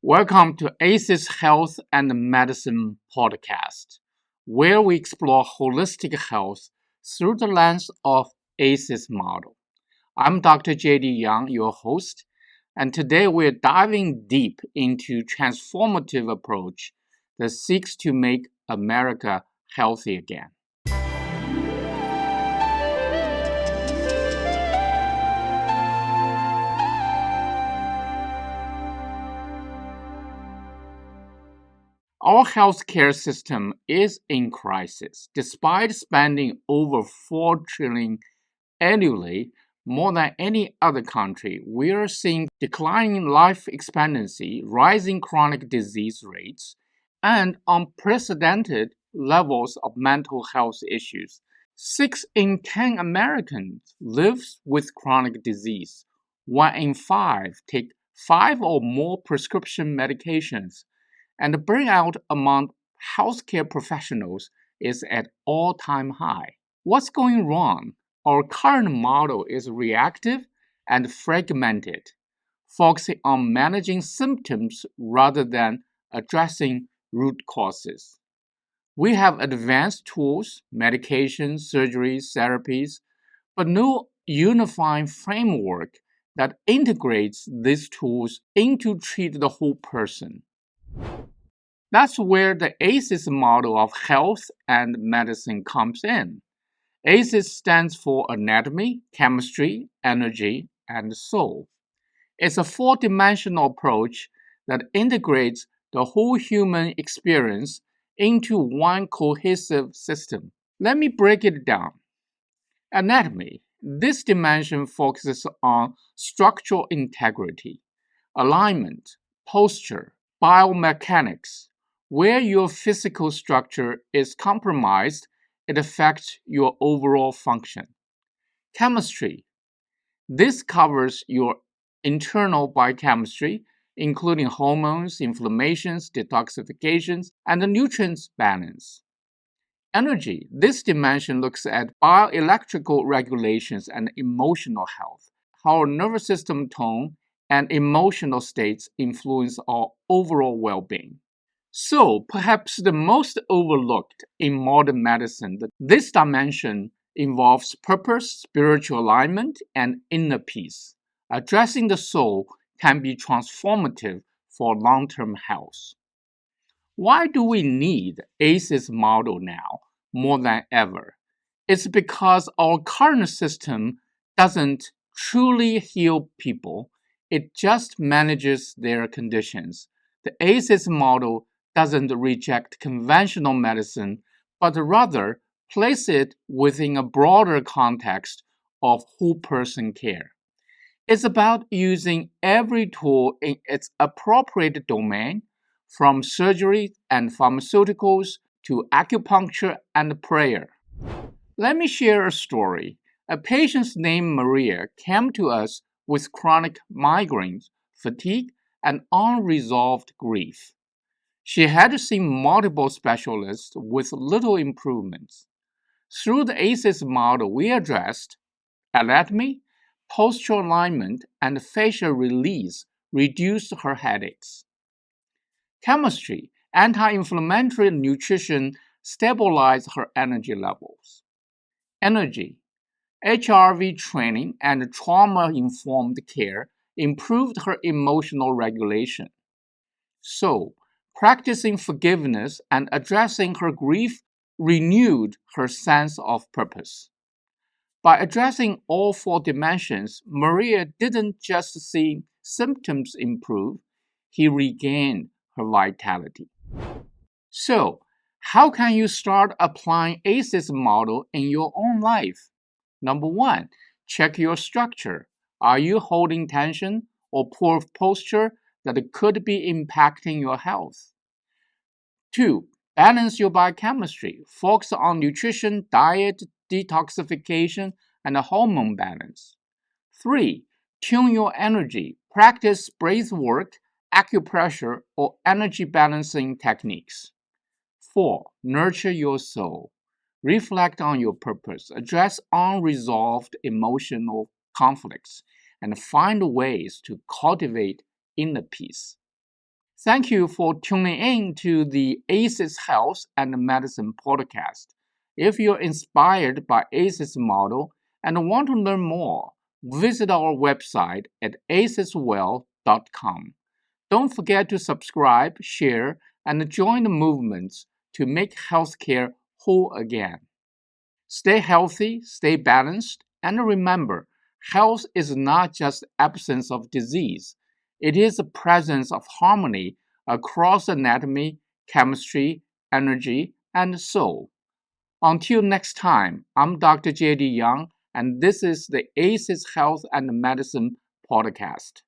Welcome to ACES Health and Medicine podcast, where we explore holistic health through the lens of ACES model. I'm Dr. JD Yang, your host, and today we're diving deep into transformative approach that seeks to make America healthy again. Our healthcare system is in crisis. Despite spending over $4 trillion annually, more than any other country, we are seeing declining life expectancy, rising chronic disease rates, and unprecedented levels of mental health issues. 6 in 10 Americans live with chronic disease. 1 in 5 take 5 or more prescription medications, and the burnout among healthcare professionals is at all-time high. What's going wrong? Our current model is reactive and fragmented, focusing on managing symptoms rather than addressing root causes. We have advanced tools, medications, surgeries, therapies, but no unifying framework that integrates these tools into treat the whole person. That's where the ACES model of health and medicine comes in. ACES stands for anatomy, chemistry, energy, and soul. It's a four-dimensional approach that integrates the whole human experience into one cohesive system. Let me break it down. Anatomy. This dimension focuses on structural integrity, alignment, posture, biomechanics. Where your physical structure is compromised, it affects your overall function. Chemistry. This covers your internal biochemistry, including hormones, inflammations, detoxifications, and the nutrients balance. Energy. This dimension looks at bioelectrical regulations and emotional health, how our nervous system tone and emotional states influence our overall well-being. So, perhaps the most overlooked in modern medicine, this dimension involves purpose, spiritual alignment, and inner peace. Addressing the soul can be transformative for long-term health. Why do we need ACES model now more than ever? It's because our current system doesn't truly heal people, it just manages their conditions. The ACES model doesn't reject conventional medicine, but rather place it within a broader context of whole person care. It's about using every tool in its appropriate domain, from surgery and pharmaceuticals to acupuncture and prayer. Let me share a story. A patient named Maria came to us with chronic migraines, fatigue, and unresolved grief. She had seen multiple specialists with little improvements. Through the ACES model, we addressed anatomy, postural alignment, and facial release, reduced her headaches. Chemistry, anti-inflammatory nutrition stabilized her energy levels. Energy, HRV training and trauma-informed care improved her emotional regulation. So, practicing forgiveness and addressing her grief renewed her sense of purpose. By addressing all four dimensions, Maria didn't just see symptoms improve, he regained her vitality. So, how can you start applying ACES model in your own life? Number 1, check your structure. Are you holding tension or poor posture that could be impacting your health? 2, balance your biochemistry. Focus on nutrition, diet, detoxification, and hormone balance. 3, tune your energy. Practice breath work, acupressure, or energy balancing techniques. 4, nurture your soul. Reflect on your purpose, address unresolved emotional conflicts, and find ways to cultivate inner peace. Thank you for tuning in to the ACES Health and Medicine podcast. If you're inspired by ACES model and want to learn more, visit our website at aceswell.com. Don't forget to subscribe, share, and join the movements to make healthcare whole again. Stay healthy, stay balanced, and remember, health is not just absence of disease. It is the presence of harmony across anatomy, chemistry, energy, and soul. Until next time, I'm Dr. J.D. Young, and this is the ACES Health and Medicine podcast.